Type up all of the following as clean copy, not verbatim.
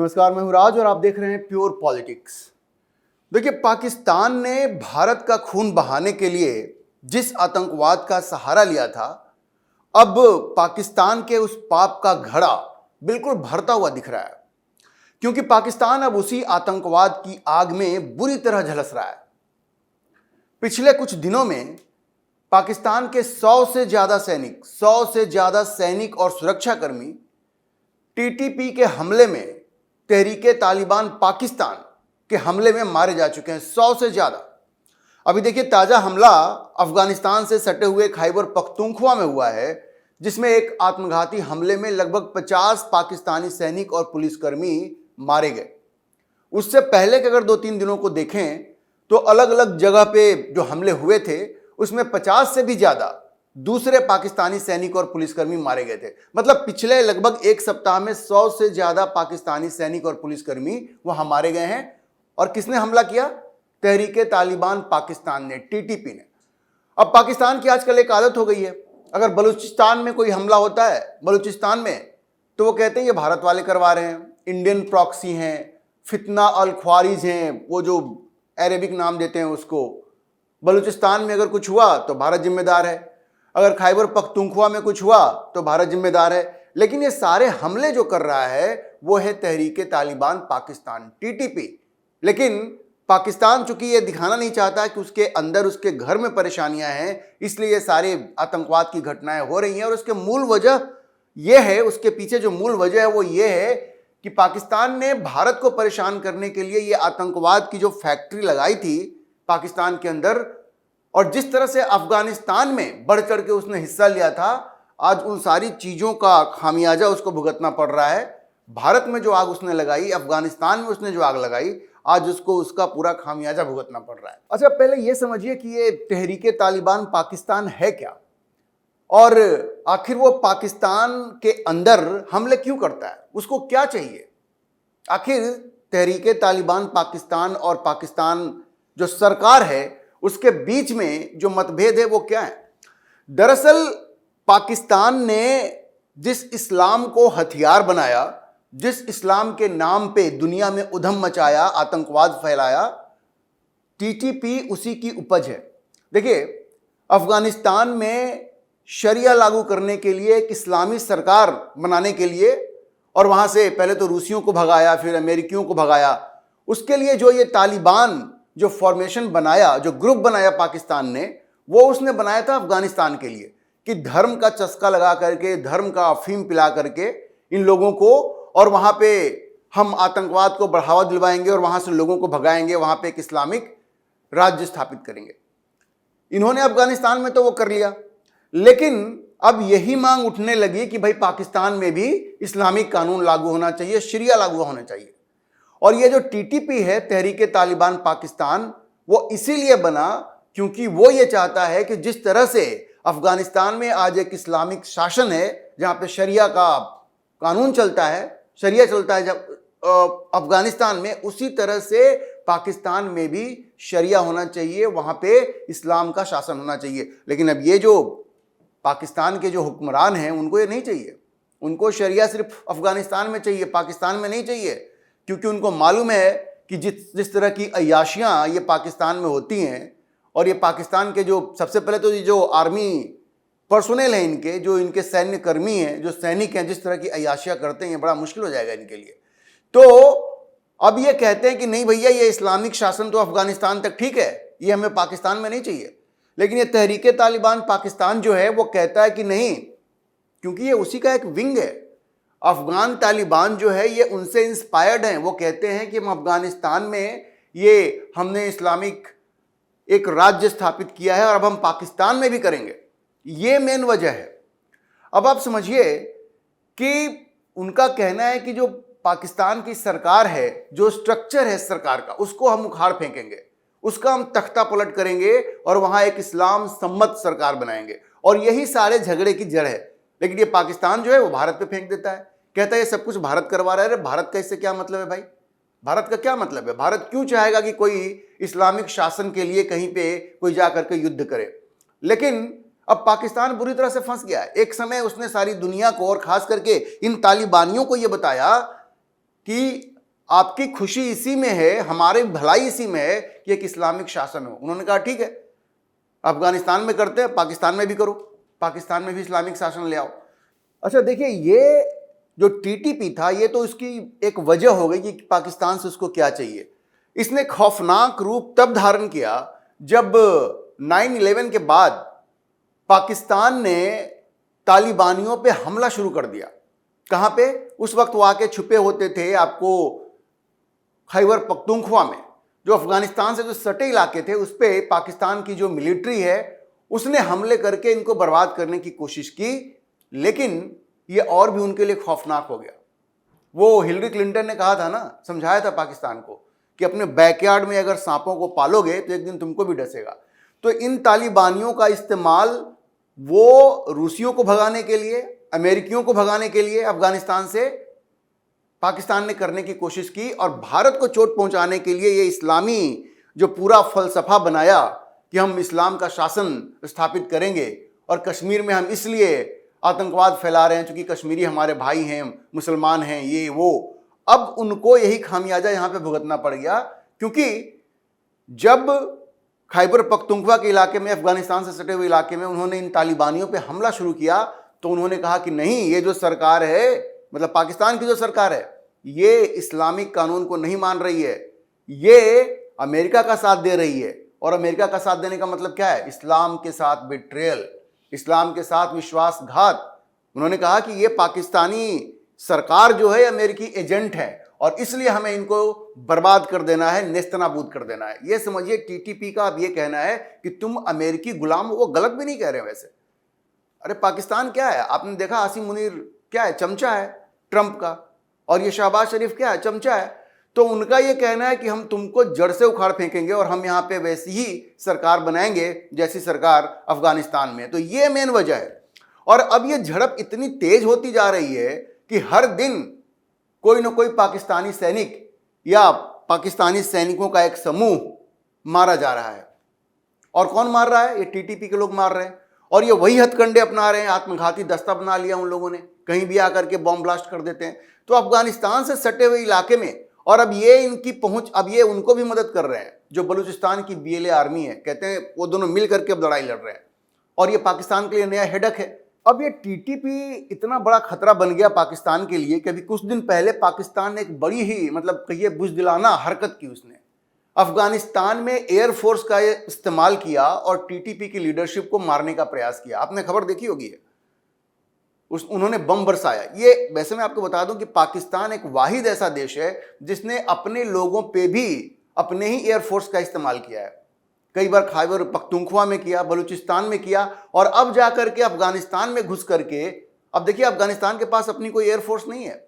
नमस्कार, मैं हूं राज और आप देख रहे हैं प्योर पॉलिटिक्स। देखिए, पाकिस्तान ने भारत का खून बहाने के लिए जिस आतंकवाद का सहारा लिया था, अब पाकिस्तान के उस पाप का घड़ा बिल्कुल भरता हुआ दिख रहा है, क्योंकि पाकिस्तान अब उसी आतंकवाद की आग में बुरी तरह झलस रहा है। पिछले कुछ दिनों में पाकिस्तान के 100 से ज्यादा सैनिक और सुरक्षाकर्मी टीटीपी के हमले में, तहरीके तालिबान पाकिस्तान के हमले में मारे जा चुके हैं। 100 से ज्यादा। अभी देखिए, ताजा हमला अफगानिस्तान से सटे हुए खैबर पख्तूनख्वा में हुआ है, जिसमें एक आत्मघाती हमले में लगभग 50 पाकिस्तानी सैनिक और पुलिसकर्मी मारे गए। उससे पहले के अगर 2-3 दिनों को देखें तो अलग अलग जगह पे जो हमले हुए थे, उसमें 50 से भी ज्यादा दूसरे पाकिस्तानी सैनिक और पुलिसकर्मी मारे गए थे। मतलब पिछले लगभग एक सप्ताह में 100 से ज्यादा पाकिस्तानी सैनिक और पुलिसकर्मी वहां मारे गए हैं। और किसने हमला किया? तहरीके तालिबान पाकिस्तान ने, टीटीपी ने। अब पाकिस्तान की आजकल एक आदत हो गई है, अगर बलूचिस्तान में कोई हमला होता है, बलूचिस्तान में, तो वो कहते हैं ये भारत वाले करवा रहे हैं, इंडियन प्रॉक्सी हैं, फितना अल ख्वारिज हैं, वो जो अरेबिक नाम देते हैं उसको। बलूचिस्तान में अगर कुछ हुआ तो भारत जिम्मेदार है, अगर खैबर पख्तूनख्वा में कुछ हुआ तो भारत जिम्मेदार है। लेकिन ये सारे हमले जो कर रहा है वो है तहरीके तालिबान पाकिस्तान, टीटीपी। लेकिन पाकिस्तान चूंकि ये दिखाना नहीं चाहता कि उसके अंदर, उसके घर में परेशानियां हैं, इसलिए ये सारे आतंकवाद की घटनाएं हो रही हैं। और उसके मूल वजह ये है, उसके पीछे जो मूल वजह है वो ये है कि पाकिस्तान ने भारत को परेशान करने के लिए ये आतंकवाद की जो फैक्ट्री लगाई थी पाकिस्तान के अंदर, और जिस तरह से अफगानिस्तान में बढ़ चढ़ के उसने हिस्सा लिया था, आज उन सारी चीजों का खामियाजा उसको भुगतना पड़ रहा है। भारत में जो आग उसने लगाई, अफगानिस्तान में उसने जो आग लगाई, आज उसको उसका पूरा खामियाजा भुगतना पड़ रहा है। अच्छा, पहले यह समझिए कि ये तहरीके तालिबान पाकिस्तान है क्या, और आखिर वो पाकिस्तान के अंदर हमले क्यों करता है, उसको क्या चाहिए। आखिर तहरीके तालिबान पाकिस्तान और पाकिस्तान जो सरकार है उसके बीच में जो मतभेद है वो क्या है? दरअसल पाकिस्तान ने जिस इस्लाम को हथियार बनाया, जिस इस्लाम के नाम पे दुनिया में उधम मचाया, आतंकवाद फैलाया, टीटीपी उसी की उपज है। देखिए, अफगानिस्तान में शरिया लागू करने के लिए, एक इस्लामी सरकार बनाने के लिए, और वहां से पहले तो रूसियों को भगाया, फिर अमेरिकियों को भगाया, उसके लिए जो ये तालिबान जो फॉर्मेशन बनाया, जो ग्रुप बनाया पाकिस्तान ने, वो उसने बनाया था अफगानिस्तान के लिए, कि धर्म का चस्का लगा करके, धर्म का अफीम पिला करके इन लोगों को, और वहां पे हम आतंकवाद को बढ़ावा दिलवाएंगे और वहां से लोगों को भगाएंगे, वहां पे एक इस्लामिक राज्य स्थापित करेंगे। इन्होंने अफगानिस्तान में तो वो कर लिया, लेकिन अब यही मांग उठने लगी कि भाई पाकिस्तान में भी इस्लामिक कानून लागू होना चाहिए, शरिया लागू होना चाहिए। और ये जो टीटीपी है, तहरीके तालिबान पाकिस्तान, वो इसीलिए बना क्योंकि वो ये चाहता है कि जिस तरह से अफगानिस्तान में आज एक इस्लामिक शासन है जहां पे शरिया का कानून चलता है, शरिया चलता है जब अफगानिस्तान में, उसी तरह से पाकिस्तान में भी शरिया होना चाहिए, वहां पे इस्लाम का शासन होना चाहिए। लेकिन अब ये जो पाकिस्तान के जो हुक्मरान हैं उनको ये नहीं चाहिए, उनको शरिया सिर्फ अफगानिस्तान में चाहिए, पाकिस्तान में नहीं चाहिए, क्योंकि उनको मालूम है कि जिस तरह की अय्याशियां ये पाकिस्तान में होती हैं, और ये पाकिस्तान के जो सबसे पहले तो ये जो आर्मी पर्सोनेल हैं, इनके जो इनके सैन्य कर्मी हैं, जो सैनिक हैं, जिस तरह की अय्याशियां करते हैं, बड़ा मुश्किल हो जाएगा इनके लिए। तो अब ये कहते हैं कि नहीं भैया, ये इस्लामिक शासन तो अफगानिस्तान तक ठीक है, ये हमें पाकिस्तान में नहीं चाहिए। लेकिन ये तहरीके तालिबान पाकिस्तान जो है वो कहता है कि नहीं, क्योंकि ये उसी का एक विंग है। अफगान तालिबान जो है ये उनसे इंस्पायर्ड हैं। वो कहते हैं कि हम अफगानिस्तान में ये हमने इस्लामिक एक राज्य स्थापित किया है और अब हम पाकिस्तान में भी करेंगे, ये मेन वजह है। अब आप समझिए कि उनका कहना है कि जो पाकिस्तान की सरकार है, जो स्ट्रक्चर है सरकार का, उसको हम उखाड़ फेंकेंगे, उसका हम तख्ता पलट करेंगे और वहां एक इस्लाम सम्मत सरकार बनाएंगे, और यही सारे झगड़े की जड़ है। लेकिन ये पाकिस्तान जो है वो भारत पे फेंक देता है, कहता है ये सब कुछ भारत करवा रहा है। अरे भारत का इससे क्या मतलब है भाई? भारत का क्या मतलब है? भारत क्यों चाहेगा कि कोई इस्लामिक शासन के लिए कहीं पे कोई जा करके युद्ध करे? लेकिन अब पाकिस्तान बुरी तरह से फंस गया है। एक समय उसने सारी दुनिया को और खास करके इन तालिबानियों को यह बताया कि आपकी खुशी इसी में है, हमारी भलाई इसी में है कि एक इस्लामिक शासन हो। उन्होंने कहा ठीक है, अफगानिस्तान में करते हैं, पाकिस्तान में भी करो, पाकिस्तान में भी इस्लामिक शासन ले आओ। अच्छा देखिए, ये जो टीटीपी था ये तो इसकी एक वजह हो गई कि पाकिस्तान से उसको क्या चाहिए। इसने खौफनाक रूप तब धारण किया जब 9/11 के बाद पाकिस्तान ने तालिबानियों पे हमला शुरू कर दिया। कहां पे? उस वक्त वो आके छुपे होते थे आपको खैबर पख्तूनख्वा में, जो अफगानिस्तान से जो सटे इलाके थे उस पे पाकिस्तान की जो मिलिट्री है उसने हमले करके इनको बर्बाद करने की कोशिश की, लेकिन ये और भी उनके लिए खौफनाक हो गया। वो हिलरी क्लिंटन ने कहा था ना, समझाया था पाकिस्तान को कि अपने बैकयार्ड में अगर सांपों को पालोगे तो एक दिन तुमको भी डसेगा। तो इन तालिबानियों का इस्तेमाल वो रूसियों को भगाने के लिए, अमेरिकियों को भगाने के लिए अफगानिस्तान से पाकिस्तान ने करने की कोशिश की, और भारत को चोट पहुंचाने के लिए ये इस्लामी जो पूरा फलसफा बनाया कि हम इस्लाम का शासन स्थापित करेंगे और कश्मीर में हम इसलिए आतंकवाद फैला रहे हैं क्योंकि कश्मीरी हमारे भाई हैं, मुसलमान हैं, ये वो। अब उनको यही खामियाजा यहां पे भुगतना पड़ गया, क्योंकि जब खैबर पख्तूनख्वा के इलाके में, अफगानिस्तान से सटे हुए इलाके में उन्होंने इन तालिबानियों पे हमला शुरू किया तो उन्होंने कहा कि नहीं, ये जो सरकार है, मतलब पाकिस्तान की जो सरकार है, ये इस्लामिक कानून को नहीं मान रही है, ये अमेरिका का साथ दे रही है। और अमेरिका का साथ देने का मतलब क्या है? इस्लाम के साथ बिट्रेयल, इस्लाम के साथ विश्वासघात। उन्होंने कहा कि ये पाकिस्तानी सरकार जो है अमेरिकी एजेंट है और इसलिए हमें इनको बर्बाद कर देना है, नेस्तनाबूद कर देना है। ये समझिए टीटीपी का अब ये कहना है कि तुम अमेरिकी गुलाम हो। वो गलत भी नहीं कह रहे वैसे। अरे पाकिस्तान क्या है? आपने देखा आसिम मुनीर क्या है? चमचा है ट्रंप का। और ये शहबाज शरीफ क्या है? चमचा है। तो उनका ये कहना है कि हम तुमको जड़ से उखाड़ फेंकेंगे और हम यहाँ पे वैसी ही सरकार बनाएंगे जैसी सरकार अफगानिस्तान में। तो ये मेन वजह है। और अब ये झड़प इतनी तेज होती जा रही है कि हर दिन कोई ना कोई पाकिस्तानी सैनिक या पाकिस्तानी सैनिकों का एक समूह मारा जा रहा है। और कौन मार रहा है? ये टीटीपी के लोग मार रहे हैं। और ये वही हथकंडे अपना रहे हैं, आत्मघाती दस्ता बना लिया उन लोगों ने, कहीं भी आकर के बॉम्ब ब्लास्ट कर देते हैं। तो अफगानिस्तान से सटे हुए इलाके में, और अब ये इनकी पहुंच, अब ये उनको भी मदद कर रहे हैं जो बलूचिस्तान की BLA आर्मी है, कहते हैं वो दोनों मिल करके अब लड़ाई लड़ रहे हैं। और ये पाकिस्तान के लिए नया हेडक है। अब ये टीटीपी इतना बड़ा खतरा बन गया पाकिस्तान के लिए कि अभी कुछ दिन पहले पाकिस्तान ने एक बड़ी ही, मतलब कहिए बुज़दिलाना हरकत की। उसने अफगानिस्तान में एयरफोर्स का इस्तेमाल किया और टीटीपी की लीडरशिप को मारने का प्रयास किया। आपने खबर देखी होगी, उन्होंने बम बरसाया। ये वैसे मैं आपको बता दूं कि पाकिस्तान एक वाहिद ऐसा देश है जिसने अपने लोगों पे भी अपने ही एयरफोर्स का इस्तेमाल किया है। कई बार खैबर पख्तूनख्वा में किया, बलूचिस्तान में किया, और अब जाकर के अफगानिस्तान में घुस करके, अब देखिए अफगानिस्तान के पास अपनी कोई एयरफोर्स नहीं है,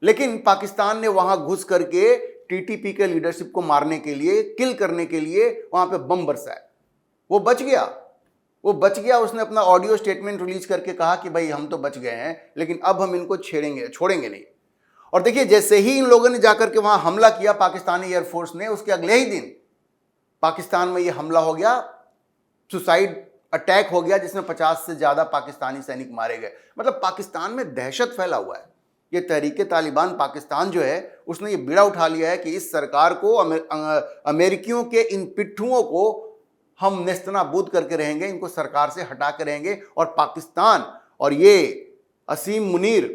लेकिन पाकिस्तान ने वहां घुस करके टीटीपी के लीडरशिप को मारने के लिए, किल करने के लिए वहां पे बम बरसाया। वो बच गया। उसने अपना ऑडियो स्टेटमेंट रिलीज करके कहा कि भाई हम तो बच गए हैं, लेकिन अब हम इनको छोड़ेंगे नहीं। और देखिए, जैसे ही इन लोगों ने जाकर के वहां हमला किया पाकिस्तानी एयरफोर्स ने, उसके अगले ही दिन पाकिस्तान में यह हमला हो गया, सुसाइड अटैक हो गया, जिसमें 50 से ज्यादा पाकिस्तानी सैनिक मारे गए। मतलब पाकिस्तान में दहशत फैला हुआ है। ये तहरीके तालिबान पाकिस्तान जो है, उसने ये बीड़ा उठा लिया है कि इस सरकार को, अमेरिकियों के इन पिट्ठुओं को हम नेस्तनाबूद करके रहेंगे, इनको सरकार से हटा के रहेंगे। और पाकिस्तान और ये असीम मुनीर,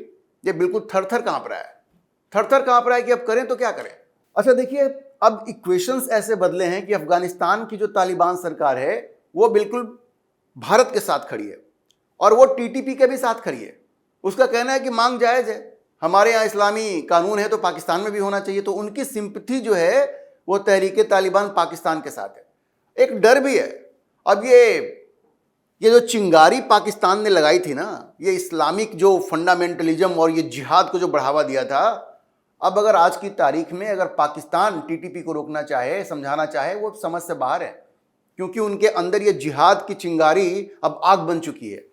ये बिल्कुल थर-थर कांप रहा है कि अब करें तो क्या करें। अच्छा देखिए, अब इक्वेशंस ऐसे बदले हैं कि अफगानिस्तान की जो तालिबान सरकार है वो बिल्कुल भारत के साथ खड़ी है और वो टीटीपी के भी साथ खड़ी है। उसका कहना है कि मांग जायज़ है, हमारे यहाँ इस्लामी कानून है तो पाकिस्तान में भी होना चाहिए। तो उनकी सिंपथी जो है वो तहरीके तालिबान पाकिस्तान के साथ है। एक डर भी है। अब ये जो चिंगारी पाकिस्तान ने लगाई थी ना, ये इस्लामिक जो फंडामेंटलिज्म और ये जिहाद को जो बढ़ावा दिया था, अब अगर आज की तारीख में अगर पाकिस्तान टीटीपी को रोकना चाहे, समझाना चाहे, वो समझ से बाहर है, क्योंकि उनके अंदर ये जिहाद की चिंगारी अब आग बन चुकी है।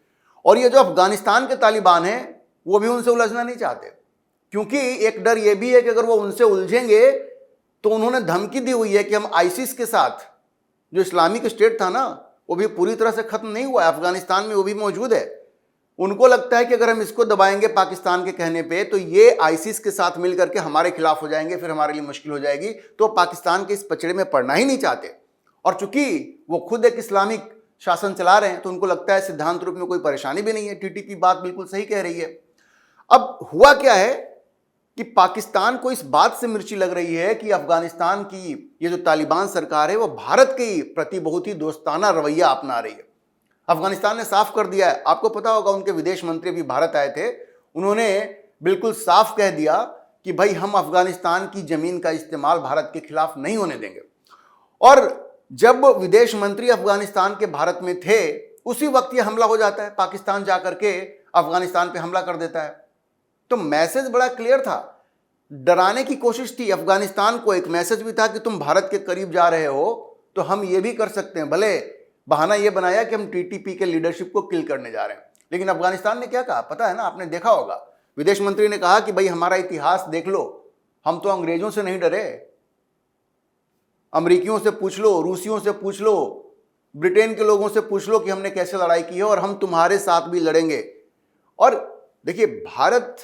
और ये जो अफगानिस्तान के तालिबान हैं वो भी उनसे उलझना नहीं चाहते, क्योंकि एक डर ये भी है कि अगर वो उनसे उलझेंगे तो उन्होंने धमकी दी हुई है कि हम आईसिस के साथ, जो इस्लामिक स्टेट था ना, वो भी पूरी तरह से खत्म नहीं हुआ है, अफगानिस्तान में वो भी मौजूद है, उनको लगता है कि अगर हम इसको दबाएंगे पाकिस्तान के कहने पे तो ये आईसिस के साथ मिलकर के हमारे खिलाफ हो जाएंगे, फिर हमारे लिए मुश्किल हो जाएगी, तो पाकिस्तान के इस पचड़े में पड़ना ही नहीं चाहते। और चूंकि वो खुद एक इस्लामिक शासन चला रहे हैं तो उनको लगता है सिद्धांत रूप में कोई परेशानी भी नहीं है। टीटीपी बात बिल्कुल सही कह रही है। अब हुआ क्या है कि पाकिस्तान को इस बात से मिर्ची लग रही है कि अफगानिस्तान की ये जो तालिबान सरकार है वो भारत के प्रति बहुत ही दोस्ताना रवैया अपना रही है। अफगानिस्तान ने साफ कर दिया है, आपको पता होगा उनके विदेश मंत्री भी भारत आए थे, उन्होंने बिल्कुल साफ कह दिया कि भाई हम अफगानिस्तान की जमीन का इस्तेमाल भारत के खिलाफ नहीं होने देंगे। और जब विदेश मंत्री अफगानिस्तान के भारत में थे उसी वक्त ये हमला हो जाता है, पाकिस्तान जाकर के अफगानिस्तान पे हमला कर देता है। तो मैसेज बड़ा क्लियर था, डराने की कोशिश थी अफगानिस्तान को। एक मैसेज भी था कि तुम भारत के करीब जा रहे हो तो हम ये भी कर सकते हैं। भले बहाना ये बनाया कि हम टीटीपी के लीडरशिप को किल करने जा रहे हैं, लेकिन अफगानिस्तान ने क्या कहा पता है ना, आपने देखा होगा। विदेश मंत्री ने कहा कि भाई हमारा इतिहास देख लो, हम तो अंग्रेजों से नहीं डरे, अमेरिकियों से पूछ लो, रूसियों से पूछ लो, ब्रिटेन के लोगों से पूछ लो कि हमने कैसे लड़ाई की है और हम तुम्हारे साथ भी लड़ेंगे। और देखिए भारत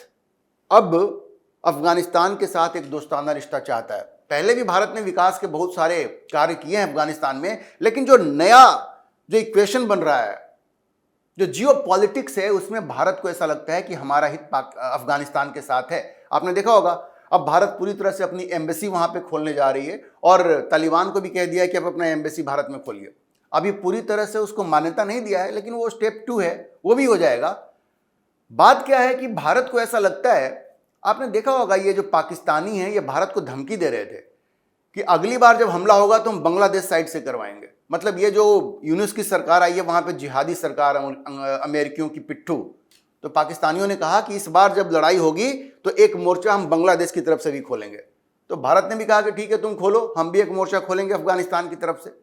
अब अफगानिस्तान के साथ एक दोस्ताना रिश्ता चाहता है। पहले भी भारत ने विकास के बहुत सारे कार्य किए हैं अफगानिस्तान में, लेकिन जो नया जो इक्वेशन बन रहा है, जो जियो पॉलिटिक्स है, उसमें भारत को ऐसा लगता है कि हमारा हित अफगानिस्तान के साथ है। आपने देखा होगा अब भारत पूरी तरह से अपनी एम्बेसी वहां पे खोलने जा रही है और तालिबान को भी कह दिया है कि अब अपना एम्बेसी भारत में खोलिए। अभी पूरी तरह से उसको मान्यता नहीं दिया है, लेकिन वो स्टेप 2 है, वो भी हो जाएगा। बात क्या है कि भारत को ऐसा लगता है, आपने देखा होगा ये जो पाकिस्तानी हैं ये भारत को धमकी दे रहे थे कि अगली बार जब हमला होगा तो हम बांग्लादेश साइड से करवाएंगे। मतलब ये जो यूनुस की सरकार आई है वहां पे जिहादी सरकार, अमेरिकियों की पिट्ठू। तो पाकिस्तानियों ने कहा कि इस बार जब लड़ाई होगी तो एक मोर्चा हम बांग्लादेश की तरफ से भी खोलेंगे। तो भारत ने भी कहा कि ठीक है तुम खोलो, हम भी एक मोर्चा खोलेंगे अफगानिस्तान की तरफ से।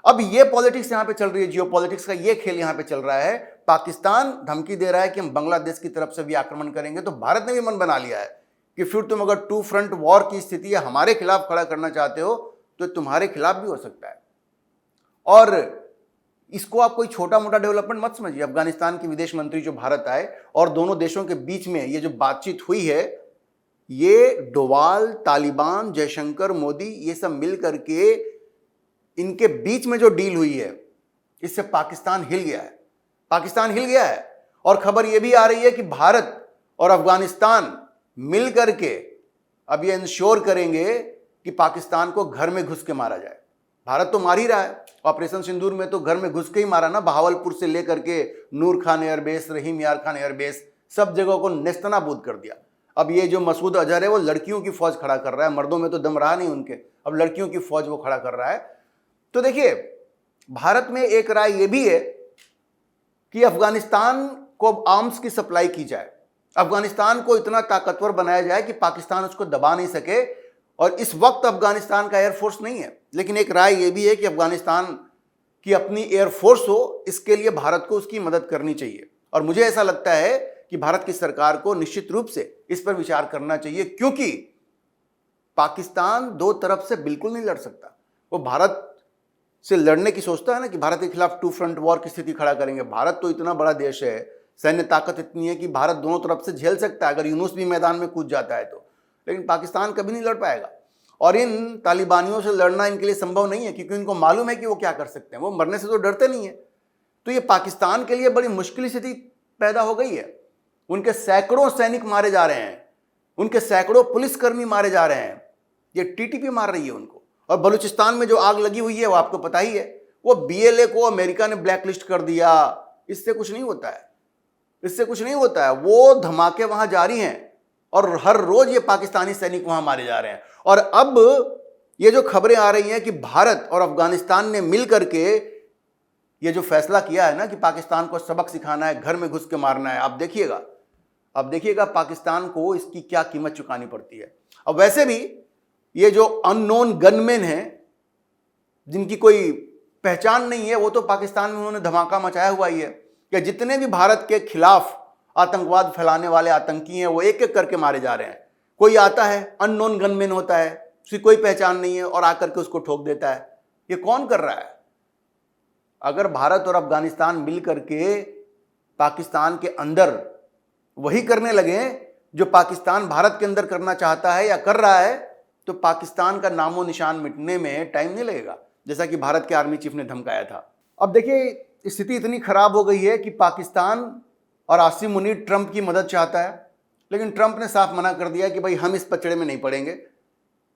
अब ये पॉलिटिक्स यहां पे चल रही है, जियो पॉलिटिक्स का ये खेल यहां पे चल रहा है। पाकिस्तान धमकी दे रहा है कि हम बांग्लादेश की तरफ से भी आक्रमण करेंगे, तो भारत ने भी मन बना लिया है कि फिर तुम अगर 2 फ्रंट वॉर की स्थिति है हमारे खिलाफ खड़ा करना चाहते हो तो तुम्हारे खिलाफ भी हो सकता है। और इसको आप कोई छोटा मोटा डेवलपमेंट मत समझिए। अफगानिस्तान के विदेश मंत्री जो भारत आए और दोनों देशों के बीच में ये जो बातचीत हुई है, ये डोवाल, तालिबान, जयशंकर, मोदी, ये सब मिल करके इनके बीच में जो डील हुई है, इससे पाकिस्तान हिल गया है। पाकिस्तान हिल गया है। और खबर यह भी आ रही है कि भारत और अफगानिस्तान मिल करके अब ये इंश्योर करेंगे कि पाकिस्तान को घर में घुस के मारा जाए। भारत तो मार ही रहा है, ऑपरेशन सिंदूर में तो घर में घुस के ही मारा ना। बहावलपुर से लेकर के नूर खान एयरबेस, रहीम यार खान एयरबेस, सब जगहों को नेस्तनाबूद कर दिया। अब ये जो मसूद अजहर है वो लड़कियों की फौज खड़ा कर रहा है, मर्दों में तो दम रहा नहीं उनके, अब लड़कियों की फौज वो खड़ा कर रहा है। तो देखिए भारत में एक राय ये भी है कि अफगानिस्तान को आर्म्स की सप्लाई की जाए, अफगानिस्तान को इतना ताकतवर बनाया जाए कि पाकिस्तान उसको दबा नहीं सके। और इस वक्त अफगानिस्तान का एयरफोर्स नहीं है, लेकिन एक राय यह भी है कि अफगानिस्तान की अपनी एयरफोर्स हो, इसके लिए भारत को उसकी मदद करनी चाहिए। और मुझे ऐसा लगता है कि भारत की सरकार को निश्चित रूप से इस पर विचार करना चाहिए, क्योंकि पाकिस्तान दो तरफ से बिल्कुल नहीं लड़ सकता। वो भारत से लड़ने की सोचता है ना कि भारत के खिलाफ 2 फ्रंट वॉर की स्थिति खड़ा करेंगे। भारत तो इतना बड़ा देश है, सैन्य ताकत इतनी है कि भारत दोनों तरफ से झेल सकता है अगर यूनुस भी मैदान में कूद जाता है तो। लेकिन पाकिस्तान कभी नहीं लड़ पाएगा और इन तालिबानियों से लड़ना इनके लिए संभव नहीं है, क्योंकि इनको मालूम है कि वो क्या कर सकते हैं, वो मरने से तो डरते नहीं है। तो ये पाकिस्तान के लिए बड़ी मुश्किल स्थिति पैदा हो गई है। उनके सैकड़ों सैनिक मारे जा रहे हैं, उनके सैकड़ों पुलिसकर्मी मारे जा रहे हैं, ये टीटीपी मार रही है उनको। और बलूचिस्तान में जो आग लगी हुई है वो आपको पता ही है, वो बीएलए को अमेरिका ने ब्लैकलिस्ट कर दिया। इससे कुछ नहीं होता है, इससे कुछ नहीं होता है। वो धमाके वहां जारी हैं और हर रोज ये पाकिस्तानी सैनिक वहां मारे जा रहे हैं। और अब ये जो खबरें आ रही हैं कि भारत और अफगानिस्तान ने मिल करके ये जो फैसला किया है ना कि पाकिस्तान को सबक सिखाना है, घर में घुस के मारना है, अब देखिएगा पाकिस्तान को इसकी क्या कीमत चुकानी पड़ती है। अब वैसे भी ये जो अननोन गनमैन हैं जिनकी कोई पहचान नहीं है, वो तो पाकिस्तान में उन्होंने धमाका मचाया हुआ ही है कि जितने भी भारत के खिलाफ आतंकवाद फैलाने वाले आतंकी हैं वो एक एक करके मारे जा रहे हैं। कोई आता है, अननोन गनमैन होता है, उसकी कोई पहचान नहीं है और आकर के उसको ठोक देता है। ये कौन कर रहा है? अगर भारत और अफगानिस्तान मिल करके पाकिस्तान के अंदर वही करने लगे जो पाकिस्तान भारत के अंदर करना चाहता है या कर रहा है, तो पाकिस्तान का नामो निशान मिटने में टाइम नहीं लगेगा, जैसा कि भारत के आर्मी चीफ ने धमकाया था। अब देखिए स्थिति इतनी खराब हो गई है कि पाकिस्तान और आसिम मुनीर ट्रंप की मदद चाहता है, लेकिन ट्रंप ने साफ मना कर दिया कि भाई हम इस पचड़े में नहीं पड़ेंगे,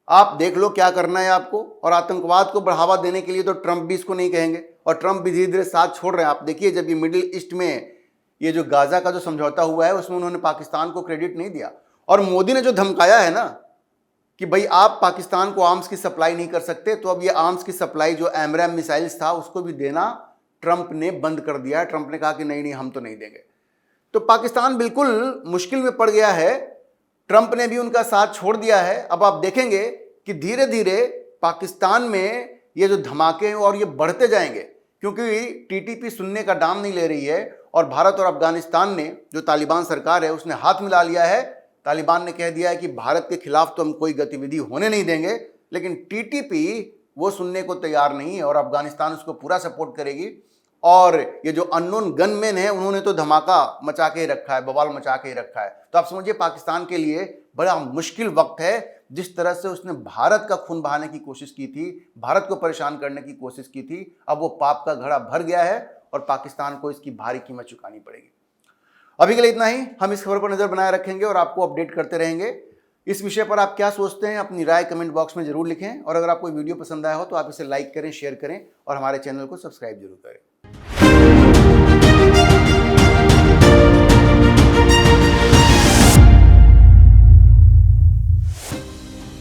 आप देख लो क्या करना है आपको। और आतंकवाद को बढ़ावा देने के लिए तो ट्रंप भी इसको नहीं कहेंगे, और ट्रंप भी धीरे धीरे साथ छोड़ रहे हैं। आप देखिए जब ये मिडिल ईस्ट में ये जो गाजा का जो समझौता हुआ है उसमें उन्होंने पाकिस्तान को क्रेडिट नहीं दिया, और मोदी ने जो धमकाया है ना कि भाई आप पाकिस्तान को आर्म्स की सप्लाई नहीं कर सकते, तो अब ये आर्म्स की सप्लाई जो एमरैम मिसाइल्स था उसको भी देना ट्रंप ने बंद कर दिया है। ट्रंप ने कहा कि नहीं हम तो नहीं देंगे। तो पाकिस्तान बिल्कुल मुश्किल में पड़ गया है, ट्रंप ने भी उनका साथ छोड़ दिया है। अब आप देखेंगे कि धीरे धीरे पाकिस्तान में ये जो धमाके हैं और ये बढ़ते जाएंगे, क्योंकि टीटीपी सुनने का नाम नहीं ले रही है, और भारत और अफगानिस्तान ने जो तालिबान सरकार है उसने हाथ मिला लिया है। तालिबान ने कह दिया है कि भारत के खिलाफ तो हम कोई गतिविधि होने नहीं देंगे, लेकिन टीटीपी वो सुनने को तैयार नहीं है, और अफगानिस्तान उसको पूरा सपोर्ट करेगी। और ये जो अननोन गनमैन है उन्होंने तो धमाका मचा के ही रखा है, बवाल मचा के ही रखा है। तो आप समझिए पाकिस्तान के लिए बड़ा मुश्किल वक्त है। जिस तरह से उसने भारत का खून बहाने की कोशिश की थी, भारत को परेशान करने की कोशिश की थी, अब वो पाप का घड़ा भर गया है और पाकिस्तान को इसकी भारी कीमत चुकानी पड़ेगी। अभी के लिए इतना ही। हम इस खबर पर नजर बनाए रखेंगे और आपको अपडेट करते रहेंगे। इस विषय पर आप क्या सोचते हैं, अपनी राय कमेंट बॉक्स में जरूर लिखें, और अगर आपको वीडियो पसंद आया हो तो आप इसे लाइक करें, शेयर करें और हमारे चैनल को सब्सक्राइब जरूर करें।